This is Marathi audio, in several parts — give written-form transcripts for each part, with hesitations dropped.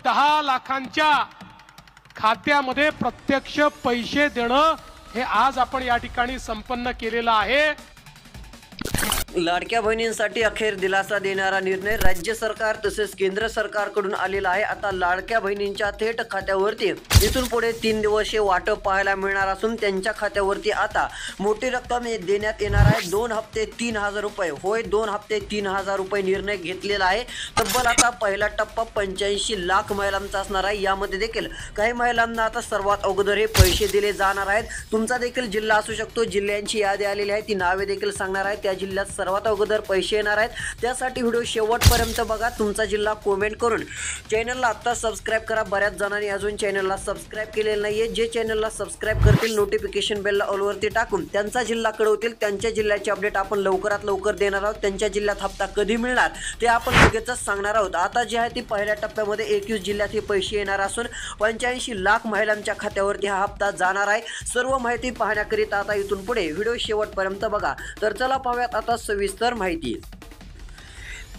10 लाखांच्या खात्यामध्ये प्रत्यक्ष पैसे देणं हे आज आपण या ठिकाणी संपन्न केलेलं आहे। लाडक्या बहिणींसाठी अखेर दिलासा देणारा निर्णय राज्य सरकार तसेच केंद्र सरकारकडून आलेला आहे। आता लाडक्या बहिणींच्या थेट खात्यावरती इथून पुढे 3 दिवसीय वाटप पाहायला मिळणार असून त्यांच्या खात्यावरती आता मोठी रक्कम देण्यात येणार आहे। 2 हप्ते 3000 रुपये, होय 2 हप्ते 3000 रुपये निर्णय घेतलेला आहे। तब्बल आता पहिला टप्पा 85 लाख महिलांचा असणार आहे। यामध्ये देखील काही महिलांना आता सर्वात अगोदर हे पैसे दिले जाणार आहेत। तुमचा देखील जिल्हा असू शकतो, जिल्ह्यांची यादी आलेली आहे, ती नावे देखील सांगणार आहे। त्या जिल्ह्यात सर्वात अगोदर पैसे येणार आहेत, त्यासाठी व्हिडिओ शेवटपर्यंत बघा। तुमचा जिल्हा कमेंट करून चॅनलला आता सबस्क्राइब करा। बऱ्याच जणांनी अजून चॅनलला सबस्क्राइब केलेलं नाहीये, जे चॅनलला सबस्क्राइब करतील नोटिफिकेशन बेलला ऑल वरती टाकून त्यांचा जिल्हा कळवतील, त्यांच्या जिल्ह्याचे अपडेट आपण लवकरात लवकर देणार आहोत। त्यांच्या जिल्ह्यात हप्ता कधी मिळणार ते आपण लगेचच सांगणार आहोत। आता जे आहे ती पहिल्या टप्प्यामध्ये 21 जिल्ह्यात हे पैसे येणार असून 85 लाख महिलांच्या खात्यावरती हा हप्ता जाणार आहे। सर्व माहिती पाहण्याकरिता आता इथून पुढे व्हिडिओ शेवटपर्यंत बघा। तर चला पाहूयात आता सविस्तर माहिती।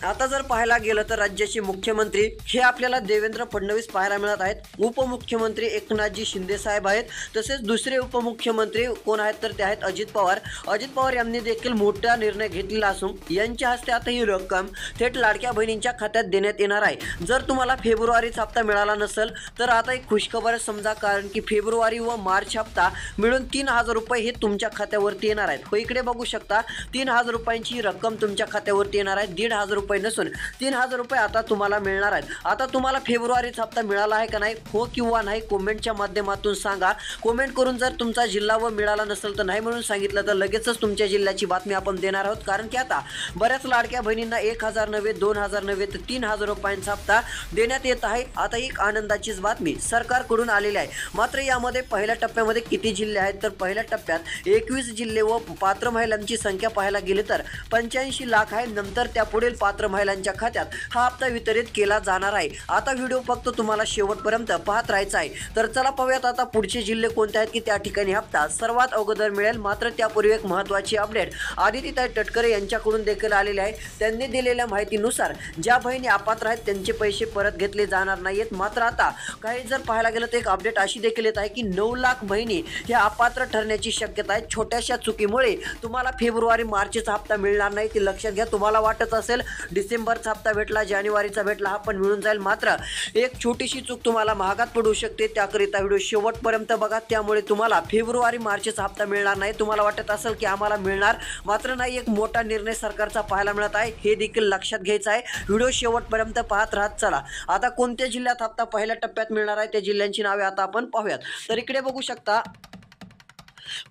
आता जर पाहायला गेलं तर राज्याचे मुख्यमंत्री हे आपल्याला देवेंद्र फडणवीस पाहायला मिळत आहेत। उपमुख्यमंत्री एकनाथजी शिंदे साहेब आहेत, तसेच दुसरे उपमुख्यमंत्री कोण आहेत तर ते आहेत अजित पवार। अजित पवार यांनी देखील मोठा निर्णय घेतलेला असून यांच्या हस्ते आता ही रक्कम थेट लाडक्या बहिणींच्या खात्यात देण्यात येणार आहे। जर तुम्हाला फेब्रुवारीचा हप्ता मिळाला नसेल तर आता एक खुशखबर समजा, कारण की फेब्रुवारी व मार्च हप्ता मिळून 3000 रुपये हे तुमच्या खात्यावरती येणार आहेत। हो, इकडे बघू शकता 3000 रुपयांची रक्कम तुमच्या खात्यावरती येणार आहे। 1500 रुपये नसून 3000 रुपये आता तुम्हाला मिळणार आहेत। आता तुम्हाला फेब्रुवारीचा हप्ता मिळाला आहे का नाही, हो किंवा नाही कमेंटच्या माध्यमातून सांगा। कमेंट करून जर तुमचा जिल्हा व मिळाला नसेल तर नाही म्हणून सांगितलं तर लगेचच तुमच्या जिल्ह्याची बातमी आपण देणार आहोत। कारण की आता बऱ्याच लाडक्या बहिणींना 1000 नव्हे 2000 नव्हे तर 3000 रुपयांचा हप्ता देण्यात येत आहे। आता एक आनंदाचीच बातमी सरकारकडून आलेली आहे। मात्र यामध्ये पहिल्या टप्प्यामध्ये किती जिल्हे आहेत तर पहिल्या टप्प्यात 21 जिल्हे व पात्र महिलांची संख्या पाहायला गेली तर 85 लाख आहे। नंतर त्या पुढील पात्र महिलांच्या खात्यात हा हप्ता वितरित केला जाणार आहे। आता व्हिडिओ फक्त तुम्हाला शेवटपर्यंत पाहत राहायचा आहे। तर चला पाहूयात आता पुढचे जिल्हे कोणते आहेत की त्या ठिकाणी हप्ता सर्वात अगोदर मिळेल। मात्र त्यापूर्वी एक महत्त्वाची अपडेट आदितीताई तटकरे यांच्याकडून देखील आलेले आहे। त्यांनी दिलेल्या माहितीनुसार ज्या बहिणी अपात्र आहेत त्यांचे पैसे परत घेतले जाणार नाहीत। मात्र आता काही जर पाहायला गेलं तर एक अपडेट अशी देखील येत आहे की 9 लाख बहिणी ह्या अपात्र ठरण्याची शक्यता आहे। छोट्याशा चुकीमुळे तुम्हाला फेब्रुवारी मार्चचा हप्ता मिळणार नाही, ते लक्षात घ्या। तुम्हाला वाटत असेल डिसेंबरचा हप्ता भेटला, जानेवारीचा भेटला, हा पण मिळून जाईल, मात्र एक छोटीशी चूक तुम्हाला महागात पडू शकते। त्याकरिता व्हिडिओ शेवटपर्यंत बघा, त्यामुळे तुम्हाला फेब्रुवारी मार्चचा हप्ता मिळणार नाही। तुम्हाला वाटत असेल की आम्हाला मिळणार, मात्र नाही, एक मोठा निर्णय सरकारचा पाहायला मिळत आहे, हे देखील लक्षात घ्यायचं आहे। व्हिडिओ शेवटपर्यंत पाहत राहत चला। आता कोणत्या जिल्ह्यात हप्ता पहिल्या टप्प्यात मिळणार आहे त्या जिल्ह्यांची नावे आता आपण पाहूयात। तर इकडे बघू शकता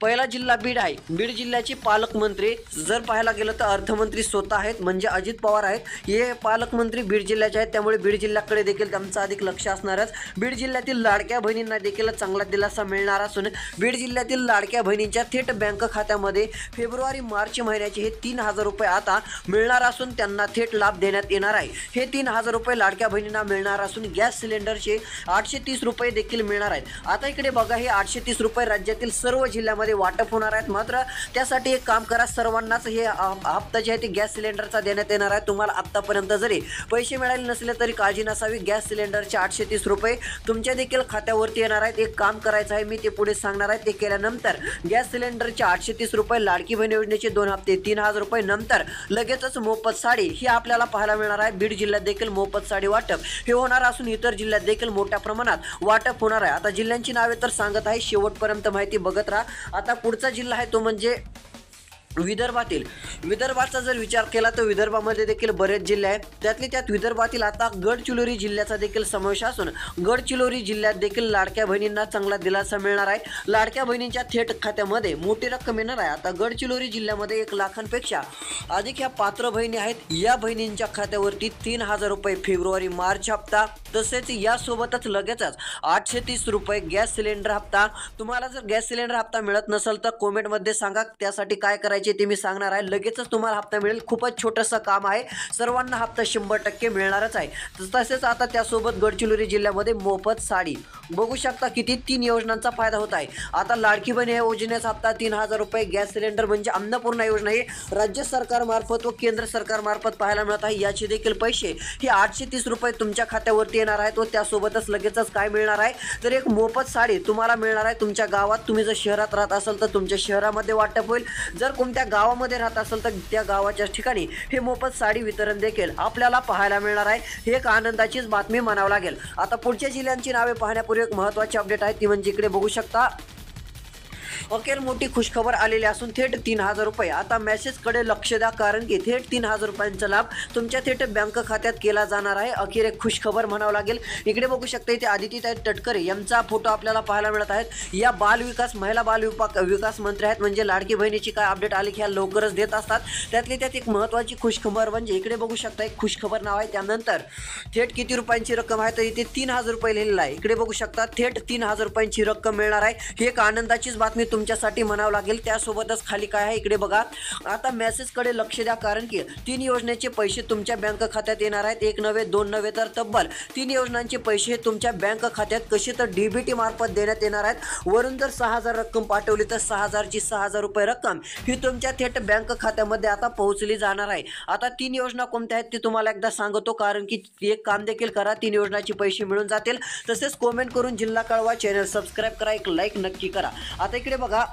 पहिला जिल्हा बीड आहे। बीड जिल्ह्याचे पालकमंत्री जर पाहायला गेलं तर अर्थमंत्री स्वतः आहेत, म्हणजे अजित पवार आहेत। हे पालकमंत्री बीड जिल्ह्याचे आहेत, त्यामुळे बीड जिल्ह्याकडे देखील त्यांचं अधिक लक्ष असणारच। बीड जिल्ह्यातील लाडक्या बहिणींना देखील चांगला दिलासा मिळणार असून बीड जिल्ह्यातील लाडक्या बहिणींच्या थेट बँक खात्यामध्ये फेब्रुवारी मार्च महिन्याचे हे 3000 रुपये आता मिळणार असून त्यांना थेट लाभ देण्यात येणार आहे। हे 3000 रुपये लाडक्या बहिणींना मिळणार असून गॅस सिलेंडरचे 830 रुपये देखील मिळणार आहेत। आता इकडे बघा, हे 830 रुपये राज्यातील सर्व जिल्ह्यामध्ये वाटप होणार आहेत। मात्र त्यासाठी एक काम करा, सर्वांनाच हे हप्ता जे आहे ते गॅस सिलेंडरचा देण्यात येणार आहे। तुम्हाला आतापर्यंत जरी पैसे मिळाले नसले तरी काळजी नसावी, गॅस सिलेंडरचे 830 रुपये तुमच्या देखील खात्यावरती येणार आहेत। एक काम करायचं आहे, मी ते पुढे सांगणार आहे। ते केल्यानंतर गॅस सिलेंडरचे 830 रुपये, लाडकी बहीण योजनेचे 2 हप्ते 3000 रुपये, नंतर लगेचच मोफत साडी ही आपल्याला पाहायला मिळणार आहे। बीड जिल्ह्यात देखील मोफत साडी वाटप हे होणार असून इतर जिल्ह्यात देखील मोठ्या प्रमाणात वाटप होणार आहे। आता जिल्ह्यांची नावे तर सांगत आहे, शेवटपर्यंत माहिती बघत राहा। आता पुढचा जिल्हा आहे तो म्हणजे विदर्भाचा जर विचार केला तर विदर्भामध्ये देखील बरेच जिल्हे आहेत। त्यातले त्यात विदर्भातील आता गडचिरोली जिल्ह्याचा देखील समावेश असून गडचिरोली जिल्ह्यात देखील लाडक्या बहिणींना चांगला दिलासा मिळणार आहे। लाडक्या बहिणींच्या थेट खात्यामध्ये मोठी रक्कम येणार आहे। आता गडचिरोली जिल्ह्यामध्ये 1 लाखांपेक्षा अधिक ह्या पात्र बहिणी आहेत। या बहिणींच्या खात्यावरती 3000 रुपये फेब्रुवारी मार्च हप्ता, तसेच यासोबतच लगेचच 830 रुपये गॅस सिलेंडर हप्ता। तुम्हाला जर गॅस सिलेंडर हप्ता मिळत नसेल तर कमेंटमध्ये सांगा, त्यासाठी काय करायचे ते मी सांगणार आहे। लगेचच तुम्हाला हप्ता मिळेल, खूपच छोटंसं काम आहे, सर्वांना हप्ता 100% मिळणारच आहे। तसेच आता त्यासोबत गडचिरोली जिल्ह्यामध्ये मोफत साडी बघू शकता, किती 3 योजनांचा फायदा होत आहे। आता लाडकी बहीण या योजनेचा हप्ता 3000 रुपये, गॅस सिलेंडर म्हणजे अन्नपूर्णा योजना ही राज्य सरकारमार्फत व केंद्र सरकारमार्फत पाहायला मिळत आहे। याचे देखील पैसे हे 830 रुपये तुमच्या खात्यावरती येणार आहेत व त्यासोबतच लगेचच काय मिळणार आहे तर एक मोफत साडी तुम्हाला मिळणार आहे तुमच्या गावात. तुम्ही जर शहरात राहत असाल तर तुमच्या शहरामध्ये वाटप होईल, जर कोणत्या गावामध्ये राहत असाल तर त्या गावाच्या ठिकाणी हे मोफत साडी वितरण देखील आपल्याला पाहायला मिळणार आहे. ही एक आनंदाचीच बातमी म्हणावं लागेल. आता पुढच्या जिल्ह्यांची नावे पाहण्यापूर्वी एक महत्त्वाची अपडेट आहे ती म्हणजे इकडे बघू शकता अखेर मोठी खुशखबर आलेली असून थेट 3,000 रुपये. आता मेसेजकडे लक्ष द्या, कारण की थेट 3,000 रुपयांचा लाभ तुमच्या थेट बँक खात्यात केला जाणार आहे. अखेर एक खुशखबर म्हणावं लागेल. इकडे बघू शकता इथे आदितीताई तटकरे यांचा फोटो आपल्याला पाहायला मिळत आहेत. या महिला बाल विकास मंत्री आहेत, म्हणजे लाडकी बहिणीची काय अपडेट आली की ह्या लवकरच देत असतात. त्यातली त्यात एक महत्त्वाची खुशखबर म्हणजे इकडे बघू शकता एक खुशखबर नाव आहे. त्यानंतर थेट किती रुपयांची रक्कम आहे तर इथे 3,000 रुपये लिहिलेलं आहे. इकडे बघू शकता थेट 3,000 रुपयांची रक्कम मिळणार आहे. ही एक आनंदाचीच बातमी तुमच्यासाठी म्हणावं लागेल. त्यासोबतच खाली काय आहे इकडे बघा, आता मेसेजकडे लक्ष द्या, कारण की 3 योजनेचे पैसे तुमच्या बँक खात्यात येणार आहेत. 1 नव्हे 2 नव्हे तर तब्बल 3 योजनांचे पैसे तुमच्या बँक खात्यात कसे तर डीबीटी मार्फत देण्यात येणार आहेत. वरून जर 6,000 रक्कम पाठवली तर 6,000ची 6,000 रुपये रक्कम ही तुमच्या थेट बँक खात्यामध्ये आता पोहोचली जाणार आहे. आता 3 योजना कोणत्या आहेत ते तुम्हाला एकदा सांगतो, कारण की एक काम देखील करा, 3 योजनाचे पैसे मिळून जातील. तसेच कमेंट करून जिल्हा कळवा, चॅनल सबस्क्राईब करा, एक लाईक नक्की करा. आता इकडे बघा,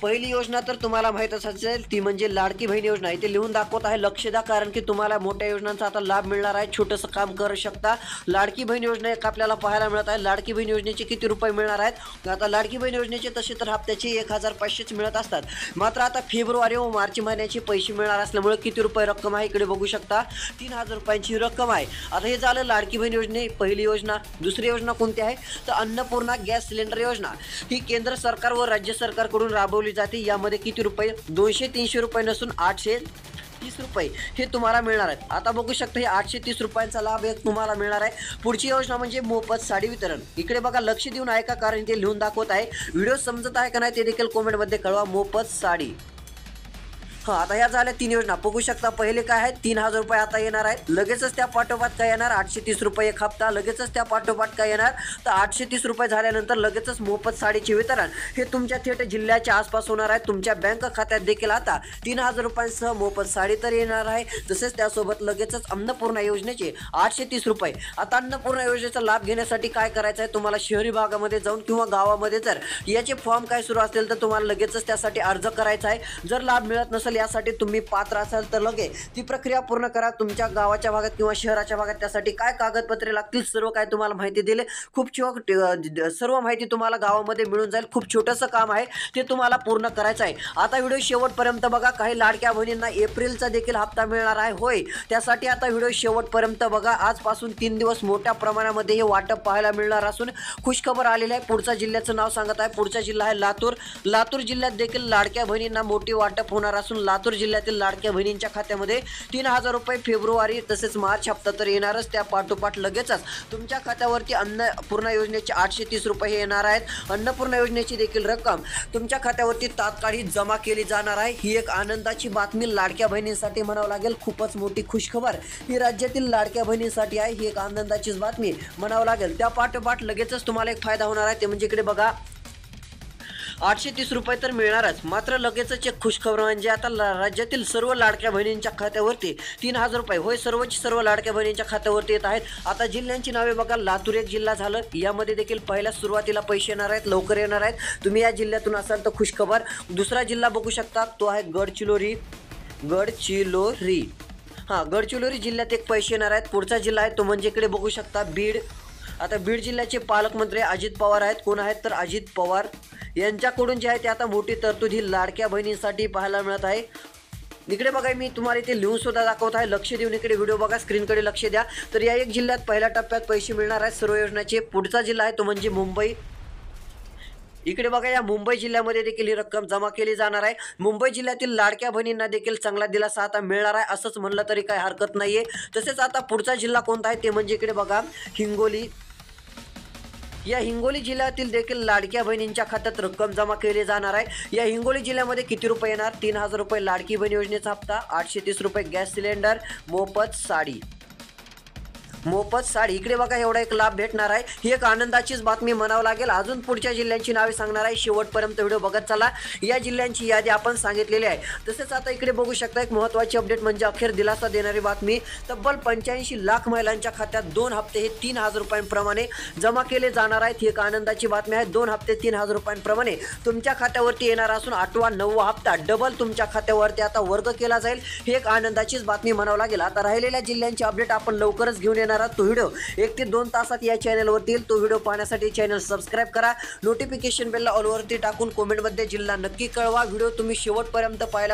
पहिली योजना तर तुम्हाला माहीत असेल ती म्हणजे लाडकी बहीण योजना. इथे लिहून दाखवत आहे, लक्ष द्या, कारण की तुम्हाला मोठ्या योजनांचा आता लाभ मिळणार आहे. छोटंसं काम करू शकता. लाडकी बहीण योजना एक आपल्याला पाहायला मिळत आहे. लाडकी बहीण योजनेचे किती रुपये मिळणार आहेत, आता लाडकी बहीण योजनेचे तसे तर हप्त्याचे 1,500च मिळत असतात. मात्र आता फेब्रुवारी व मार्च महिन्याचे पैसे मिळणार असल्यामुळे किती रुपये रक्कम आहे इकडे बघू शकता, 3,000 रुपयांची रक्कम आहे. आता हे झालं लाडकी बहीण योजने पहिली योजना. दुसरी योजना कोणती आहे तर अन्नपूर्णा गॅस सिलेंडर योजना. ही केंद्र सरकार व राज्य सरकारकडून राबवली जाते. यामध्ये किती रुपये 200-300 रुपये नसून 830 रुपये हे तुम्हाला मिळणार आहेत. आता बघू शकता हे 830 रुपयांचा लाभ एक तुम्हाला मिळणार आहे. पुढची योजना म्हणजे मोफत साडी वितरण. इकडे बघा, लक्ष देऊन ऐका, कारण ते लिहून दाखवत आहे. व्हिडिओ समजत आहे का नाही ते देखील कमेंटमध्ये कळवा. मोफत साडी. आता ह्या झाल्या 3 योजना बघू शकता. पहिले काय आहे 3,000 रुपये आता येणार आहेत. लगेचच त्या पाठोपाठ काय येणार 830 रुपये एक हप्ता. लगेचच त्या पाठोपाठ काय येणार तर 830 रुपये झाल्यानंतर लगेचच मोफत साडीचे वितरण हे तुमच्या थेट जिल्ह्याच्या आसपास होणार आहे. तुमच्या बँक खात्यात देखील आता 3,000 रुपयांसह मोफत साडी तर येणार आहे. तसेच त्यासोबत लगेचच अन्नपूर्णा योजनेचे 830 रुपये. आता अन्नपूर्णा योजनेचा लाभ घेण्यासाठी काय करायचं आहे तुम्हाला, शहरी भागामध्ये जाऊन किंवा गावामध्ये जर याचे फॉर्म काय सुरू असतील तर तुम्हाला लगेचच त्यासाठी अर्ज करायचा आहे. जर लाभ मिळत नसेल, यासाठी तुम्ही पात्र असाल तर लगेच ती प्रक्रिया पूर्ण करा. तुमच्या गावाच्या भागात किंवा शहराच्या भागात त्यासाठी काय कागदपत्रे लागतील सर्व काय तुम्हाला माहिती दिले. सर्व माहिती तुम्हाला गावामध्ये मिळून जाईल. खूप छोटंसं काम आहे ते तुम्हाला पूर्ण करायचं आहे. आता व्हिडिओ शेवटपर्यंत बघा. काही लाडक्या बहिणींना एप्रिलचा देखील हप्ता मिळणार आहे. होय, त्यासाठी आता व्हिडिओ शेवटपर्यंत बघा. आजपासून 3 दिवस मोठ्या प्रमाणामध्ये हे वाटप पाहायला मिळणार असून खुशखबर आलेली आहे. पुढच्या जिल्ह्याचं नाव सांगत आहे. पुढचा जिल्हा आहे लातूर. लातूर जिल्ह्यात देखील लाडक्या बहिणींना मोठी वाटप होणार असून लातूर जिल्ह्यातील लाडक्या बहिणींच्या खात्यामध्ये 3,000 रुपये फेब्रुवारी तसेच मार्च हप्ता तर येणारच. त्या पाठोपाठ लगेचच तुमच्या खात्यावरती अन्नपूर्णा योजनेचे 830 रुपये हे येणार आहेत. अन्नपूर्णा योजनेची देखील रक्कम तुमच्या खात्यावरती तात्काळ जमा केली जाणार आहे. ही एक आनंदाची बातमी लाडक्या बहिणींसाठी म्हणावं लागेल. खूपच मोठी खुशखबर ही राज्यातील लाडक्या बहिणींसाठी आहे. ही एक आनंदाचीच बातमी म्हणावं लागेल. त्या पाठोपाठ लगेचच तुम्हाला एक फायदा होणार आहे ते म्हणजे इकडे बघा 830 रुपये तर मिळणारच. मात्र लगेचच एक खुशखबर म्हणजे आता राज्यातील सर्व लाडक्या बहिणींच्या खात्यावरती 3,000 रुपये होय सर्व लाडक्या बहिणींच्या खात्यावरती येत आहेत. आता जिल्ह्यांची नावे बघा. लातूर एक जिल्हा झालं. यामध्ये देखील पहिल्या सुरुवातीला पैसे येणार आहेत, लवकर येणार आहेत. तुम्ही या जिल्ह्यातून असाल तर खुशखबर. दुसरा जिल्हा बघू शकता तो आहे गडचिरोली. गडचिरोली जिल्ह्यात एक पैसे येणार आहेत. पुढचा जिल्हा आहे तो म्हणजे इकडे बघू शकता बीड. आता बीड जिल्ह्याचे पालकमंत्री अजित पवार आहेत. कोण आहेत तर अजित पवार यांच्याकडून जे आहे ते आता मोठी तरतूद ही लाडक्या बहिणींसाठी पाहायला मिळत आहे. इकडे बघा, मी तुम्हाला इथे लिहून सुद्धा दाखवत आहे. लक्ष देऊन इकडे व्हिडिओ बघा, स्क्रीनकडे लक्ष द्या. तर या एक जिल्ह्यात पहिल्या टप्प्यात पैसे मिळणार आहेत सर्व योजनाचे. पुढचा जिल्हा आहे तो म्हणजे मुंबई. इकडे बघा, या मुंबई जिल्ह्यामध्ये देखील ही रक्कम जमा केली जाणार आहे. मुंबई जिल्ह्यातील लाडक्या बहिणींना देखील चांगला दिलासा आता मिळणार आहे असंच म्हणलं तरी काही हरकत नाहीये. तसेच आता पुढचा जिल्हा कोणता आहे ते म्हणजे इकडे बघा हिंगोली. या हिंगोली जिल्ह्यातील देखील लाडक्या बहिणींच्या खात्यात रक्कम जमा केली जाणार आहे. या हिंगोली जिल्ह्यामध्ये किती रुपये येणार 3,000 रुपये लाडकी बहीण योजनेचा हप्ता, 830 रुपये गॅस सिलेंडर, मोफत साडी. मोफत साडी, इकडे बघा एवढा एक लाभ भेटणार आहे. ही एक आनंदाचीच बातमी म्हणावं लागेल. अजून पुढच्या जिल्ह्यांची नावे सांगणार आहे, शेवटपर्यंत व्हिडिओ बघत चला. या जिल्ह्यांची यादी आपण सांगितलेली आहे. तसेच आता इकडे बघू शकता एक महत्त्वाची अपडेट म्हणजे अखेर दिलासा देणारी बातमी. तब्बल 85 लाख महिलांच्या खात्यात 2 हप्ते हे 3,000 रुपयांप्रमाणे जमा केले जाणार आहेत. ही एक आनंदाची बातमी आहे. 2 हप्ते 3,000 रुपयांप्रमाणे तुमच्या खात्यावरती येणार असून 8वा 9वा हप्ता डबल तुमच्या खात्यावरती आता वर्ग केला जाईल. ही एक आनंदाचीच बातमी म्हणावं लागेल. आता राहिलेल्या जिल्ह्यांची अपडेट आपण लवकरच घेऊन येणार आहोत. तो व्हिडिओ 1 ते 2 तासात या चॅनलवरती येईल. तो व्हिडिओ पाहण्यासाठी चॅनल सबस्क्राईब करा. नोटिफिकेशन बेलला ऑलवरती टाकून कमेंटमध्ये जिल्हा नक्की कळवा. व्हिडिओ तुम्ही शेवटपर्यंत पाहायला